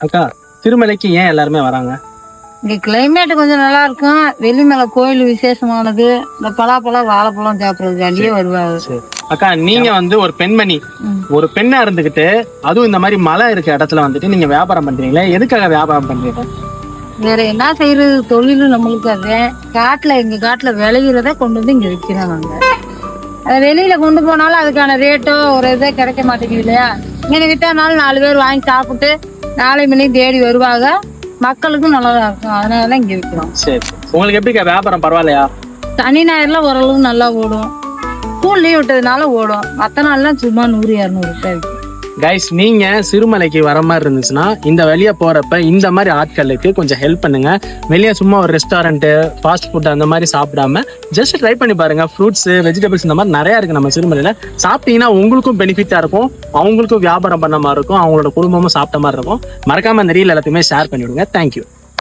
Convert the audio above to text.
அக்கா திருமலைக்கு ஏன் எல்லாருமே வராங்க? இங்க கிளைமேட் கொஞ்சம் நல்லா இருக்கும். வெள்ளிமலை கோயில் விசேஷமானது. இந்த பலாப்பழம் வாழைப்பழம் சாப்பிட்றதுக்காண்டியே வருவாங்க. அக்கா நீங்க வந்து ஒரு பெண்மணி, ஒரு பெண்ணா இருந்துகிட்டு அதுவும் இந்த மாதிரி மழை இருக்க இடத்துல வந்துட்டு நீங்க வியாபாரம் பண்றீங்களே, எதுக்காக வியாபாரம் பண்றீங்க? வேற என்ன செய்யறது, தொழிலும் நம்மளுக்கு அது. காட்டுல எங்க காட்டுல விளையிறத கொண்டு வந்து இங்க விற்கிறோம் நாங்க. அதை வெளியில கொண்டு போனாலும் அதுக்கான ரேட்டோ ஒரு இதோ கிடைக்க மாட்டேங்குது இல்லையா. இங்க விட்டானாலும் 4 பேர் வாங்கி சாப்பிட்டு நாளை மணி தேடி வருவாங்க. மக்களுக்கும் நல்லதா இருக்கும். அதனாலதான் இங்க விற்கிறோம். சரி, உங்களுக்கு எப்படிக்கா வியாபாரம் பரவாயில்லையா? சனி ஞாயிறுல ஓரளவு நல்லா ஓடும். ஸ்கூல் லீவ் விட்டதுனால ஓடும். மற்ற நாள்லாம் சும்மா 100-200 ரூபாய் விற்கும். கைஸ், நீங்க சிறுமலைக்கு வர மாதிரி இருந்துச்சுன்னா இந்த வெளியே போறப்ப இந்த மாதிரி ஆட்களுக்கு கொஞ்சம் ஹெல்ப் பண்ணுங்க. வெளியே சும்மா ஒரு ரெஸ்டாரண்ட், ஃபாஸ்ட் ஃபுட் அந்த மாதிரி சாப்பிடாம ஜஸ்ட் ட்ரை பண்ணி பாருங்க. ஃப்ரூட்ஸ், வெஜிடபிள்ஸ் இந்த மாதிரி நிறைய இருக்கு நம்ம சிறுமலையில. சாப்பிட்டீங்கன்னா உங்களுக்கும் பெனிஃபிட்டா இருக்கும், அவங்களுக்கும் வியாபாரம் பண்ண மாதிரி இருக்கும், அவங்களோட குடும்பமும் சாப்பிட்ட மாதிரி இருக்கும். மறக்காம இந்த ரீல் எல்லாத்தையுமே ஷேர் பண்ணி விடுங்க. தேங்க்யூ.